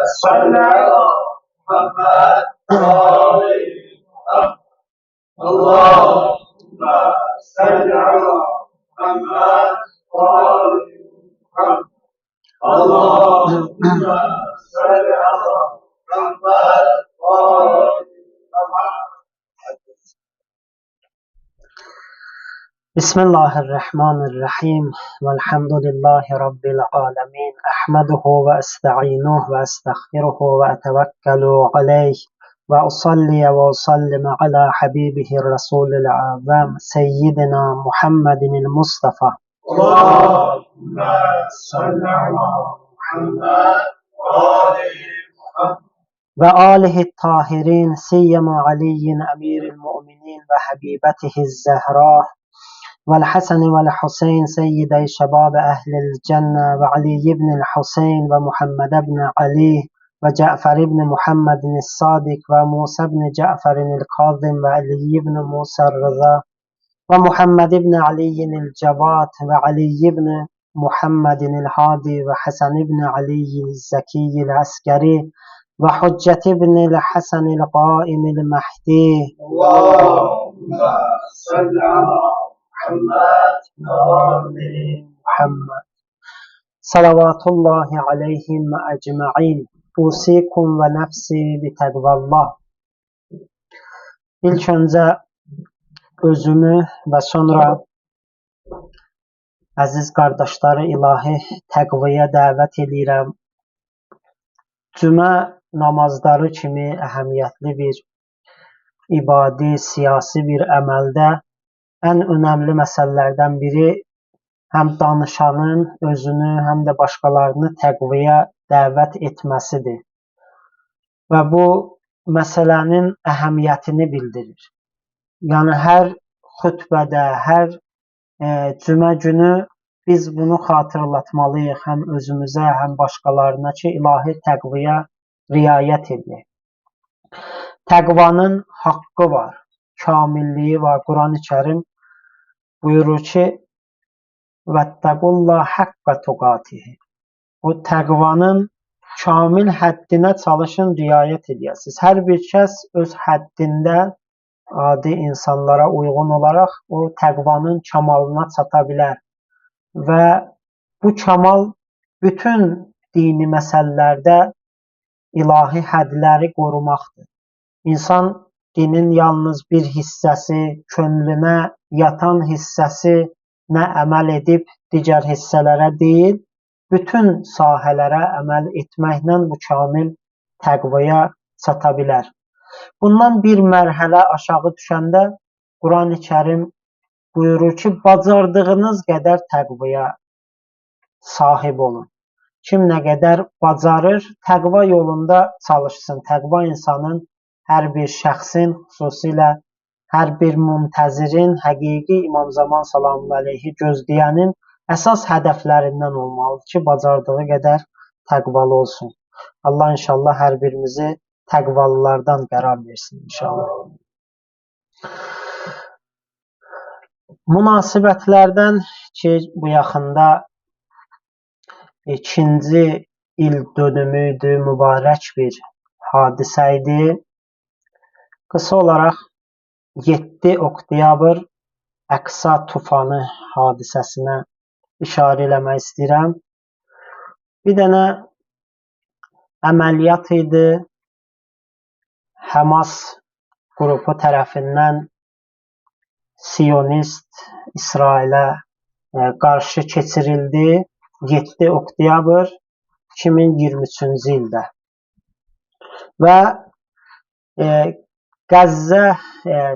صل على محمد وآل محمد. اللهم صل على محمد وآل محمد. اللهم صل على محمد وآل محمد. بسم الله الرحمن الرحيم والحمد لله رب العالمين أحمده وأستعينه وأستغفره وأتوكل عليه وأصلي وأسلم على حبيبه الرسول الأعظم سيدنا محمد المصطفى. اللهم صل على محمد وآل محمد وآله الطاهرين سيما علي أمير المؤمنين وحبيبته الزهراء والحسن والحسين سيدي شباب أهل الجنة وعلي بن الحسين ومحمد بن علي وجعفر بن محمد الصادق وموسى بن جعفر الكاظم وعلي بن موسى الرضا ومحمد بن علي الجواد وعلي بن محمد الهادي وحسن بن علي الزكي العسكري وحجة بن الحسن القائم المهدي. اللهم صل على محمد وآل محمد Salavatullahi aleyhim ecma'in. Usikum ve nefsi bitəqvallah. İlk öncə özümü və sonra əziz qardaşları ilahi təqvaya dəvət edirəm. Cümə namazları kimi əhəmiyyətli bir ibadi, siyasi bir əməldə ən önəmli məsələlərdən biri həm danışanın özünü, həm də başqalarını təqvaya dəvət etməsidir. Və bu məsələnin əhəmiyyətini bildirir. Yəni, hər xütbədə, hər cümə günü biz bunu xatırlatmalıyıq həm özümüzə, həm başqalarına ki, ilahi təqvaya riayət edək. Təqvanın haqqı var, kamilliyi var. Quran-ı Kərim buyurur ki, vəttəqullah həqqə tuqatihi. O təqvanın kamil həddinə çalışın, riayət edəsiniz. Hər bir kəs öz həddində adi insanlara uyğun olaraq o təqvanın kamalına çata bilər. Və bu kamal bütün dini məsələlərdə ilahi hədləri qorumaqdır. İnsan dinin yalnız bir hissəsi, könlünə yatan hissəsi nə əməl edib digər hissələrə deyil, bütün sahələrə əməl etməklə bu kamil təqvaya çata bilər. Bundan bir mərhələ aşağı düşəndə Quran-ı Kərim buyurur ki, bacardığınız qədər təqvaya sahib olun. Kim nə qədər bacarır, təqva yolunda çalışsın. Təqva insanın hər bir şəxsin, xüsusilə hər bir müntəzirin, həqiqi İmam Zaman salamü aleyhi gözləyənin əsas hədəflərindən olmalıdır ki, bacardığı qədər təqvalı olsun. Allah inşallah hər birimizi təqvalılardan qərar versin inşallah. Münasibətlərdən ki, bu yaxında ikinci il dönümü idi, mübarək bir hadisə idi. Qısa olaraq 7 oktyabr Əqsa tufanı hadisəsinə işarə eləmək istəyirəm. Bir dənə əməliyyat idi. Həmas qrupu tərəfindən Siyonist İsrailə qarşı keçirildi 7 oktyabr 2023-cü ildə. Və Qəzzə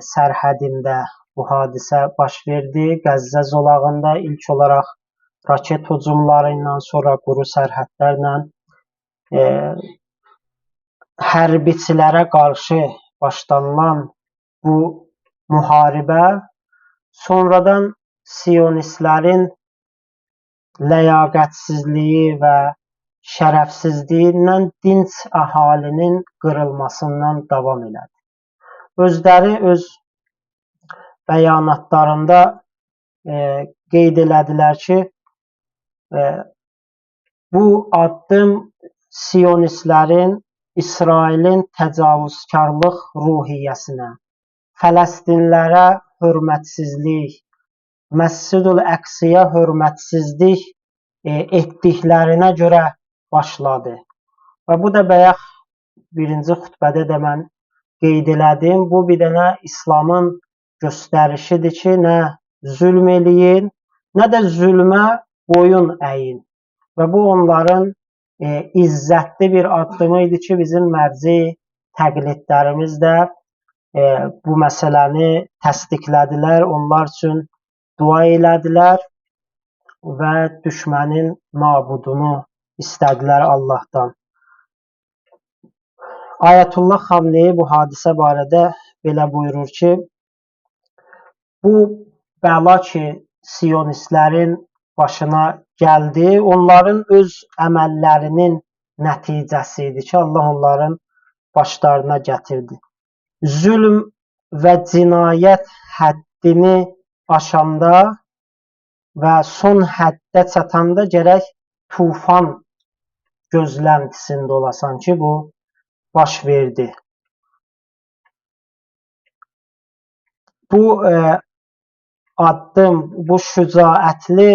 sərhədində bu hadisə baş verdi. Qəzzə zolağında ilk olaraq raket hücumları ilə, sonra quru sərhədlərlə hərbiçilərə qarşı başlanılan bu müharibə sonradan Siyonistlərin ləyaqətsizliyi və şərəfsizliyindən dinc əhalinin qırılmasından davam elədi. Özləri öz bəyanatlarında qeyd elədilər ki, bu addım Siyonistlərin İsrailin təcavüzkarlıq ruhiyyəsinə, Fələstinlərə hörmətsizlik, Məscid-ül Əqsiyə hörmətsizlik etdiklərinə görə başladı. Və bu da bayaq birinci xutbədə də mən qeyd elədim. Bu bir dənə İslamın göstərişidir ki, nə zülm eləyin, nə də zülmə boyun əyin. Və bu onların izzətli bir addımı idi ki, bizim mərci təqlidlərimiz də bu məsələni təsdiqlədilər, onlar üçün dua elədilər və düşmənin nabudunu istədilər Allahdan. Ayətullah Xameneyi bu hadisə barədə belə buyurur ki, bu bəla ki, siyonistlərin başına gəldi, onların öz əməllərinin nəticəsi idi ki, Allah onların başlarına gətirdi. Zülm və cinayət həddini aşanda və son həddə çatanda gərək tufan gözləntisində olasan ki, bu baş verdi. Bu addım, bu şücaətli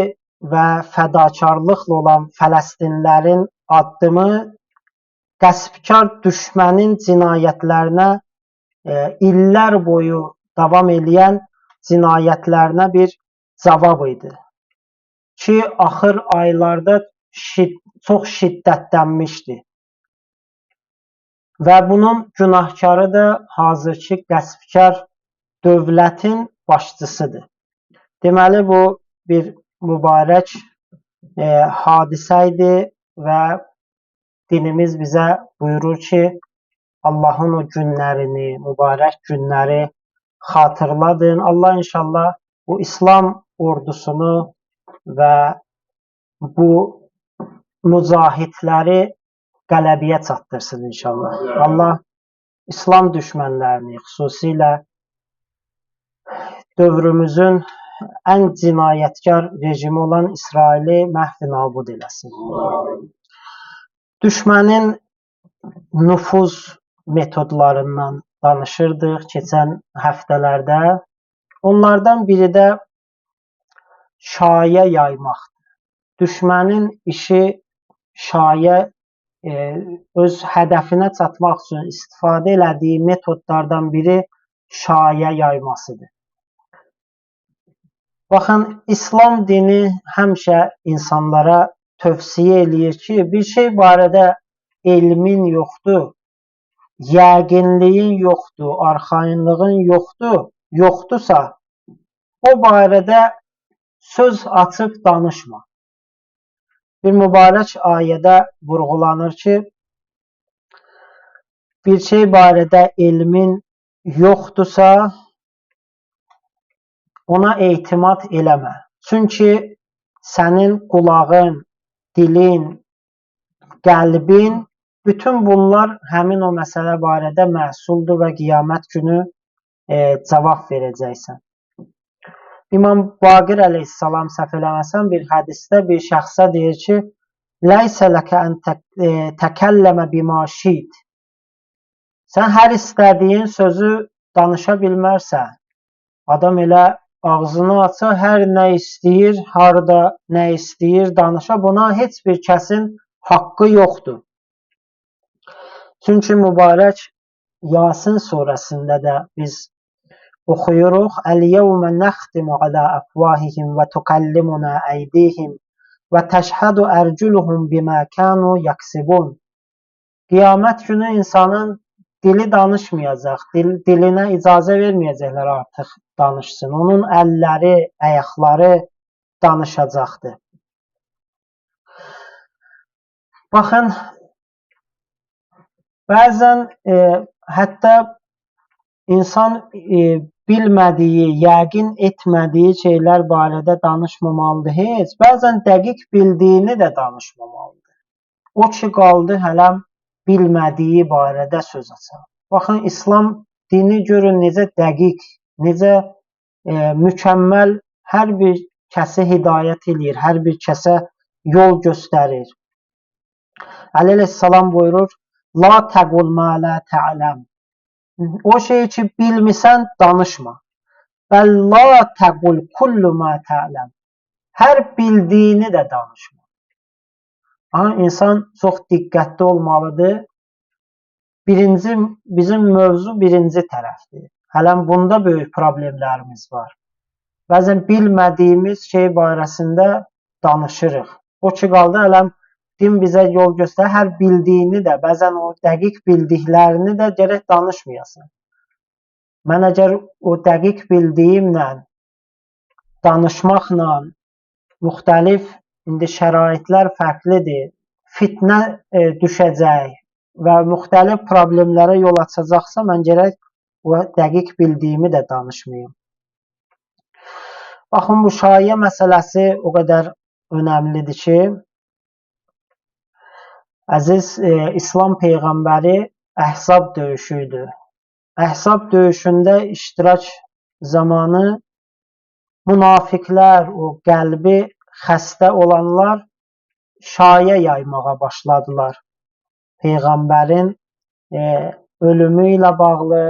və fədakarlıqla olan Fələstinlərin addımı qəsbkar düşmənin cinayətlərinə, illər boyu davam edən cinayətlərinə bir cavab idi. Ki, axır aylarda çox şiddətlənmişdi. Və bunun günahkarı da hazırki qəsbkar dövlətin başçısıdır. Deməli, bu bir mübarək hadisə idi və dinimiz bizə buyurur ki, Allahın o günlərini, mübarək günləri xatırladın. Allah inşallah bu İslam ordusunu və bu mücahidləri qələbəyə çatdırsın inşallah. Allah İslam düşmənlərini, xüsusilə dövrümüzün ən cinayətkar rejimi olan İsraili məhv nabud eləsin. Düşmənin nüfuz metodlarından danışırdıq keçən həftələrdə. Onlardan biri də şayə yaymaqdır. Düşmənin işi şayə öz hədəfinə çatmaq üçün istifadə elədiyi metodlardan biri şayə yaymasıdır. Baxın, İslam dini həmişə insanlara tövsiyə eləyir ki, bir şey barədə elmin yoxdur, yəqinliyin yoxdur, arxayınlığın yoxdursa, o barədə söz açıb danışma. Bir mübarək ayədə vurğulanır ki, bir şey barədə elmin yoxdursa, ona etimad eləmə. Çünki sənin qulağın, dilin, qəlbin, bütün bunlar həmin o məsələ barədə məsuldur və qiyamət günü cavab verəcəksən. İmam Baqir əleyhissalam səhv eləməsəm bir hədisdə bir şəxsə deyir ki, Ləysə ləkə ən təkəlləmə bima şit. Sən hər istədiyin sözü danışa bilmərsən. Adam elə ağzını açsa, hər nə istəyir, harada nə istəyir danışa, buna heç bir kəsin haqqı yoxdur. Çünki mübarək Yasin surəsində də biz oxuyuruq. Əl-yevmə nəxtimu alə əfvahihim və tukallimuna əydihim və təşhədu ərculuhum bimə kənu yaksibun. Qiyamət günü insanın dili danışmayacaq, dilinə icazə verməyəcəklər artıq danışsın. Onun əlləri, ayaqları danışacaqdır. Baxın, bəzən hətta insan bilmədiyi, yəqin etmədiyi şeylər barədə danışmamalıdır heç. Bəzən dəqiq bildiyini də danışmamalıdır. O ki, qaldı hələm bilmədiyi barədə söz açar. Baxın, İslam dini görün necə dəqiq, necə mükəmməl hər bir kəsi hidayət edir, hər bir kəsə yol göstərir. Aleyhisselam buyurur, la təqul mə lə tə'ləm. O şeyi ki bilmirsən, danışma. Bəl la təqul kullu mə tə'ləm. Hər bildiyini də danışma. İnsan çox diqqətli olmalıdır. Bizim mövzu birinci tərəfdir. Hələn bunda böyük problemlərimiz var. Bəzən bilmədiyimiz şey barəsində danışırıq. O ki qaldı, hələn din bizə yol göstərir, hər bildiyini də, bəzən o dəqiq bildiklərini də gərək danışmayasın. Mən əgər o dəqiq bildiyimlə, danışmaqla müxtəlif, indi şəraitlər fərqlidir, fitnə düşəcək və müxtəlif problemlərə yol açacaqsa, mən gərək o dəqiq bildiyimi də danışmayım. Baxın, bu şayiə məsələsi o qədər önəmlidir ki, əziz İslam Peyğəmbəri Əhzab döyüşü idi. Əhzab döyüşündə iştirak zamanı münafiqlər, o qəlbi xəstə olanlar şayiə yaymağa başladılar. Peyğəmbərin ölümü ilə bağlı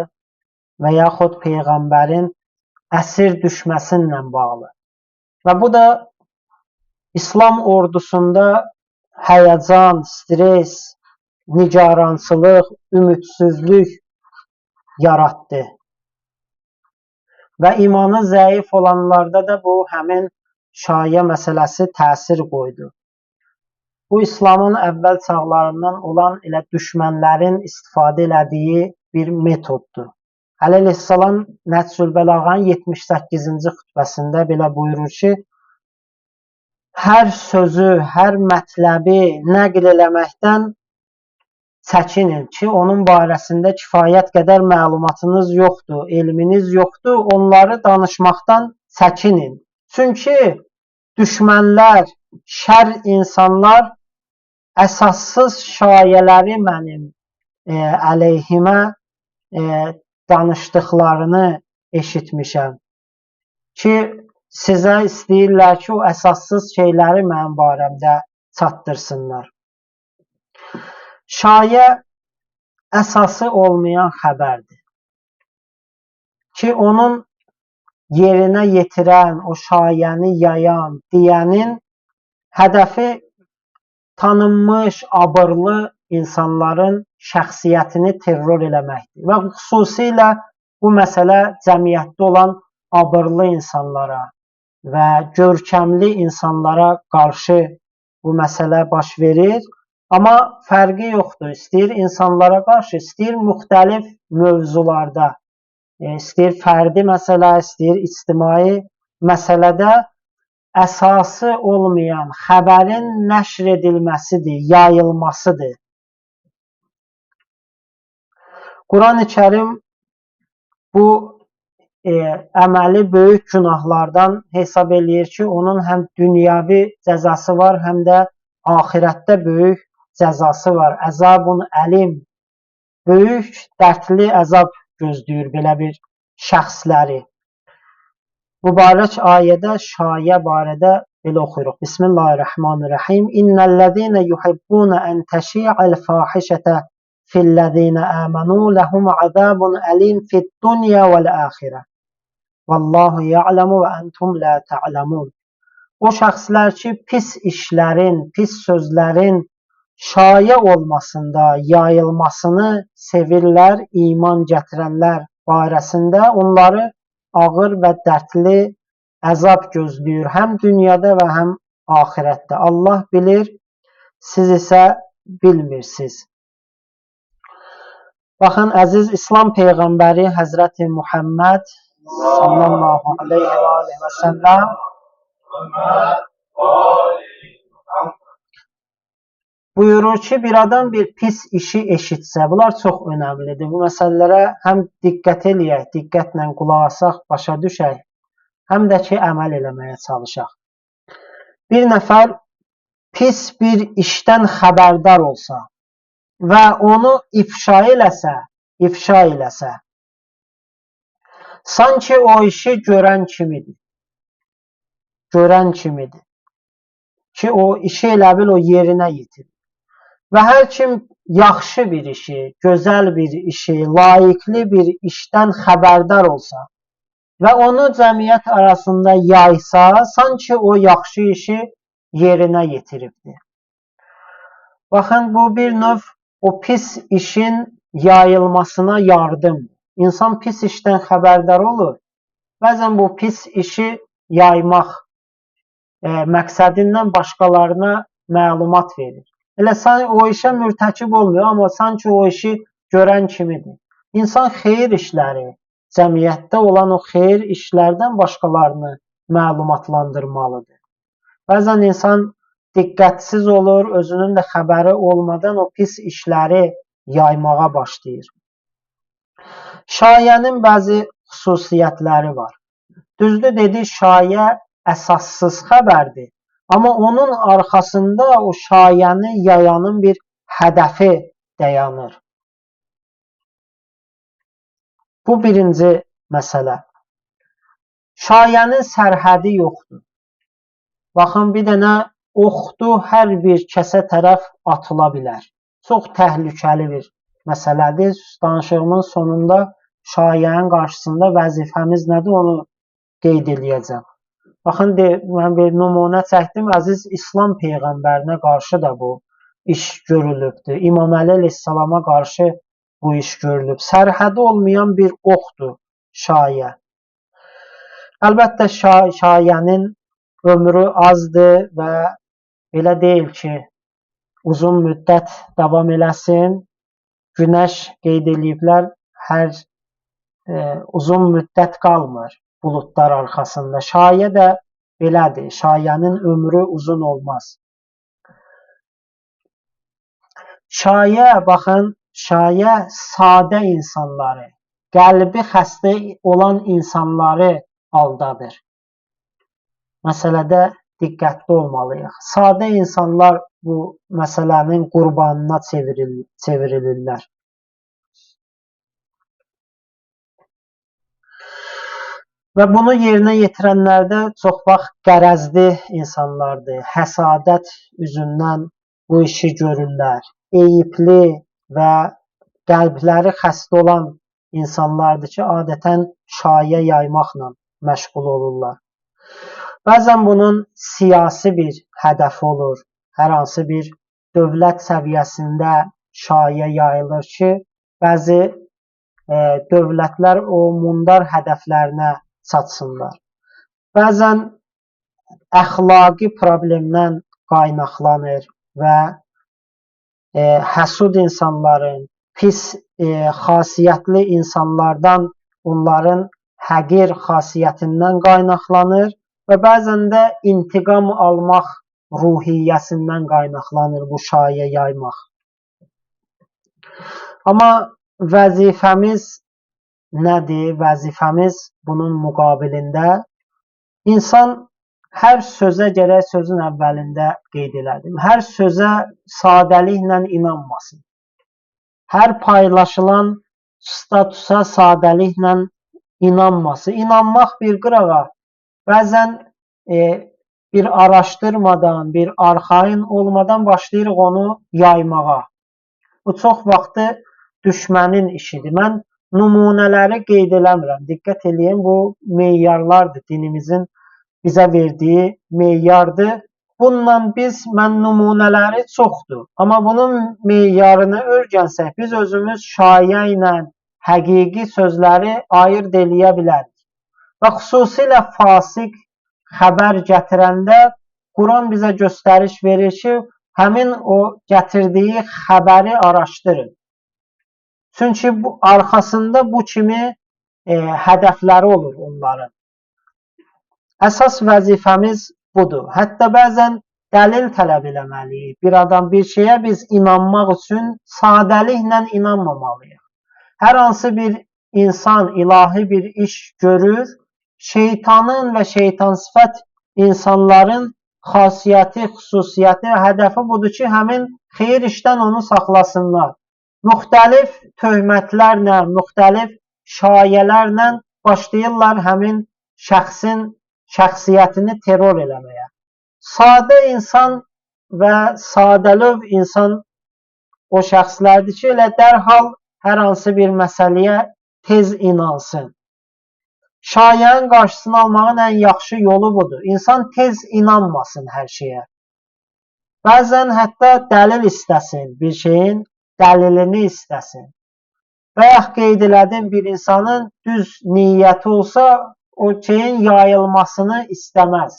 və yaxud Peyğəmbərin əsir düşməsinlə bağlı. Və bu da İslam ordusunda həyəcan, stres, nigarançılıq, ümidsizlik yaratdı. Və imanı zəif olanlarda da bu həmin şayiə məsələsi təsir qoydu. Bu, İslamın əvvəl çağlarından olan elə düşmənlərin istifadə elədiyi bir metoddur. Əleyhissalam Nəhcül Bəlağanın 78-ci xütbəsində belə buyurur ki, hər sözü, hər mətləbi nəql eləməkdən çəkinin ki, onun barəsində kifayət qədər məlumatınız yoxdur, elminiz yoxdur, onları danışmaqdan çəkinin. Çünki düşmənlər, şər insanlar əsassız şayələri mənim əleyhimə danışdıqlarını eşitmişəm ki, sizə istəyirlər ki, o əsassız şeyləri mənim barəmdə çatdırsınlar. Şayiə əsası olmayan xəbərdir ki, onun yerinə yetirən, o şayiəni yayan, deyənin hədəfi tanınmış, abırlı insanların şəxsiyyətini terror eləməkdir. Və xüsusilə bu məsələ cəmiyyətdə olan abırlı insanlara və görkəmli insanlara qarşı bu məsələ baş verir. Amma fərqi yoxdur. İstəyir insanlara qarşı, istəyir müxtəlif mövzularda, istəyir fərdi məsələ, istəyir ictimai məsələdə əsası olmayan xəbərin nəşr edilməsidir, yayılmasıdır. Quran-ı Kərim bu əməli böyük günahlardan hesab eləyir ki, onun həm dünyəvi cəzası var, həm də axirətdə böyük cəzası var. Əzabun əlim, böyük dərdli əzab gözləyir belə bir şəxsləri. Mübarək ayədə şayiə barədə belə oxuyuruq. Bismillahirrahmanirrahim. İnnellezine yuhibbuna en teşi'al fahişete fillezine amanu lehum azabun alim fid dunya vel ahire. Vallahu ya'lemu ve entum la ta'lemun. O şəxslər ki, pis işlərin, pis sözlərin şayiə olmasında yayılmasını sevirlər, iman gətirənlər barəsində onları ağır və dərdli əzab gözləyir, həm dünyada və həm axirətdə. Allah bilir, siz isə bilmirsiniz. Baxın, əziz İslam Peyğəmbəri Həzrəti Muhammed sallallahu aleyhi və səlləm buyurur ki, bir adam bir pis işi eşitsə, bunlar çox önəmlidir. Bu məsələlərə həm diqqət eləyək, diqqətlə qulaq asaq, başa düşək, həm də ki, əməl eləməyə çalışaq. Bir nəfər pis bir işdən xəbərdar olsa və onu ifşa eləsə, sanki o işi görən kimidir ki, o işi elə bil o yerinə yetirir. Və hər kim yaxşı bir işi, gözəl bir işi, layiqli bir işdən xəbərdar olsa və onu cəmiyyət arasında yaysa, sanki o yaxşı işi yerinə yetiribdir. Baxın, bu bir növ o pis işin yayılmasına yardım. İnsan pis işdən xəbərdar olur. Bəzən bu pis işi yaymaq məqsədindən başqalarına məlumat verir. Elə o işə mürtəkib olmuyor, amma sanki o işi görən kimidir. İnsan xeyir işləri, cəmiyyətdə olan o xeyir işlərdən başqalarını məlumatlandırmalıdır. Bəzən insan diqqətsiz olur, özünün də xəbəri olmadan o pis işləri yaymağa başlayır. Şayənin bəzi xüsusiyyətləri var. Düzdür, dedi, şayə əsassız xəbərdir. Amma onun arxasında o şayəni yayanın bir hədəfi dayanır. Bu birinci məsələ. Şayənin sərhədi yoxdur. Baxın, bir dənə oxdur hər bir kəsə tərəf atıla bilər. Çox təhlükəli bir məsələdir. Danışığımın sonunda şayənin qarşısında vəzifəmiz nədir, onu qeyd edəcəm. Baxın, mən bir nümunə çəkdim. Əziz İslam Peyğəmbərinə qarşı da bu iş görülübdür. İmam Əli əleyhissalama qarşı bu iş görülüb. Sərhədi olmayan bir oxdur şayə. Əlbəttə, şayənin ömrü azdır və belə deyil ki, uzun müddət davam eləsin. Günəş qeyd ediblər, uzun müddət qalmır buludlar arxasında. Şayə də belədir. Şayənin ömrü uzun olmaz. Şayə, baxın, şayə sadə insanları, qəlbi xəstə olan insanları aldadır. Məsələdə diqqətli olmalıyıq. Sadə insanlar bu məsələnin qurbanına çevrilirlər. Və bunu yerinə yetirənlərdə çox vaxt qərəzli insanlardır. Həsadət üzündən bu işi görürlər. Eyibli və qəlbləri xəstə olan insanlardır ki, adətən şayə yaymaqla məşğul olurlar. Bəzən bunun siyasi bir hədəfi olur. Hər hansı bir dövlət səviyyəsində şayə yayılır ki, bəzi dövlətlər o mundar hədəflərinə çatsınlar. Bəzən əxlaqi problemdən qaynaqlanır və həsud insanların, pis xasiyyətli insanlardan, onların həqir xasiyyətindən qaynaqlanır və bəzən də intiqam almaq ruhiyyəsindən qaynaqlanır bu şayə yaymaq. Amma vəzifəmiz nədir? Vəzifəmiz bunun müqabilində insan hər sözə gərək sözün əvvəlində qeyd elədim. Hər sözə sadəliklə inanmasın. Hər paylaşılan statusa sadəliklə inanmasın. İnanmaq bir qırağa, bəzən bir araşdırmadan, bir arxain olmadan başlayırıq onu yaymağa. Bu çox vaxtı düşmənin işidir. Mən nümunələri qeyd eləmirəm. Diqqət edin, bu meyarlardır, dinimizin bizə verdiyi meyardır. Bununla mən nümunələri çoxdur. Amma bunun meyarını öyrənsək, biz özümüz şayə ilə həqiqi sözləri ayırd eləyə bilərik. Və xüsusilə fasiq xəbər gətirəndə Quran bizə göstəriş verir ki, həmin o gətirdiyi xəbəri araşdırın. Çünki arxasında bu kimi hədəfləri olur onların. Əsas vəzifəmiz budur. Hətta bəzən dəlil tələb eləməliyik. Bir adam bir şeyə biz inanmaq üçün sadəliklə inanmamalıyıq. Hər hansı bir insan ilahi bir iş görür, şeytanın və şeytan sifət insanların xasiyyəti, xüsusiyyəti və hədəfi budur ki, həmin xeyir işdən onu saxlasınlar. Müxtəlif töhmətlərlə, müxtəlif şayələrlə başlayırlar həmin şəxsin şəxsiyyətini terror eləməyə. Sadə insan və sadəlöv insan o şəxslərdir ki, elə dərhal hər hansı bir məsələyə tez inansın. Şayənin qarşısını almağın ən yaxşı yolu budur. İnsan tez inanmasın hər şeyə. Bəzən hətta dəlil istəsin, bir şeyin dəlilini istəsin. Bayaq qeyd elədim, bir insanın düz niyyəti olsa, o şeyin yayılmasını istəməz.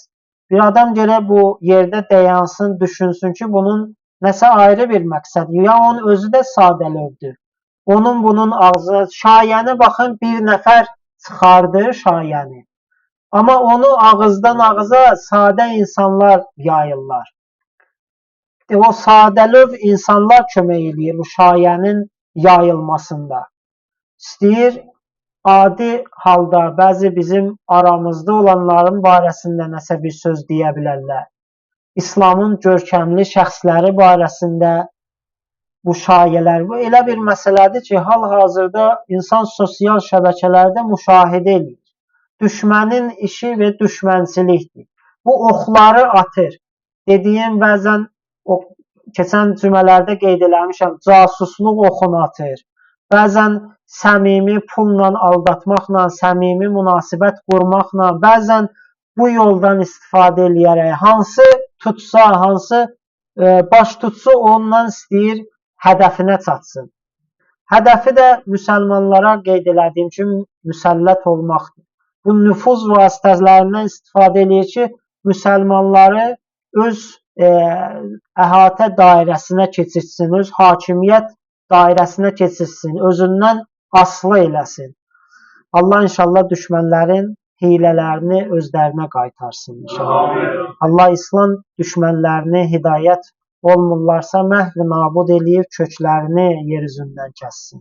Bir adam gərək bu yerdə dayansın, düşünsün ki, bunun nəsə ayrı bir məqsədi, ya onun özü də sadəlövdür. Onun bunun ağzına, şayəni baxın, bir nəfər çıxardır şayəni. Amma onu ağızdan ağıza sadə insanlar yayırlar. O sadəlöv insanlar kömək eləyir bu şayənin yayılmasında. İstəyir adi halda bəzi bizim aramızda olanların barəsində nəsə bir söz deyə bilərlər. İslamın görkəmli şəxsləri barəsində bu şayələr, bu elə bir məsələdir ki, hal-hazırda insan sosial şəbəkələrdə müşahidə edir. Düşmənin işi və düşmənçilikdir. Bu oxları atır. Dediyim bəzən o keçən cümələrdə qeyd eləmişəm, casusluq oxunu atır. Bəzən səmimi pulla aldatmaqla, səmimi münasibət qurmaqla, bəzən bu yoldan istifadə eləyərək, hansı tutsa, hansı baş tutsa ondan istəyir hədəfinə çatsın. Hədəfi də müsəlmanlara qeyd elədiyim kimi müsəllət olmaqdır. Bu nüfuz vasitələrindən istifadə eləyir ki, müsəlmanları öz əhatə dairəsinə keçirsin, öz hakimiyyət dairəsinə keçirsin, özündən asılı eləsin. Allah inşallah düşmənlərin hilələrini özlərinə qaytarsın inşallah. Allah İslam düşmənlərini hidayət olmurlarsa məhv nabud eləyib köklərini yer üzündən kəssin.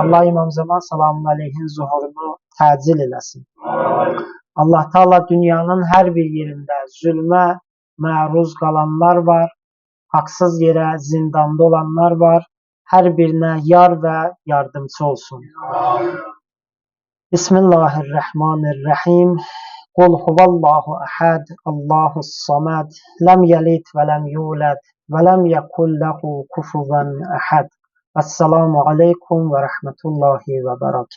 Allah İmam Zaman salamun aleyhin zuhurunu təcil eləsin. Allah Teala dünyanın hər bir yerində zülmə məruz qalanlar var, haqsız yerə zindanda olanlar var. Hər birinə yar və yardımcı olsun. Bismillahirrahmanirrahim. Qul huvallahu əhəd, Allahus samad, ləm yəlid və ləm yulad və ləm yəkul ləhu kufuvan əhəd. Əssalamu aleykum və rəhmətullahi və bərəkətuhu.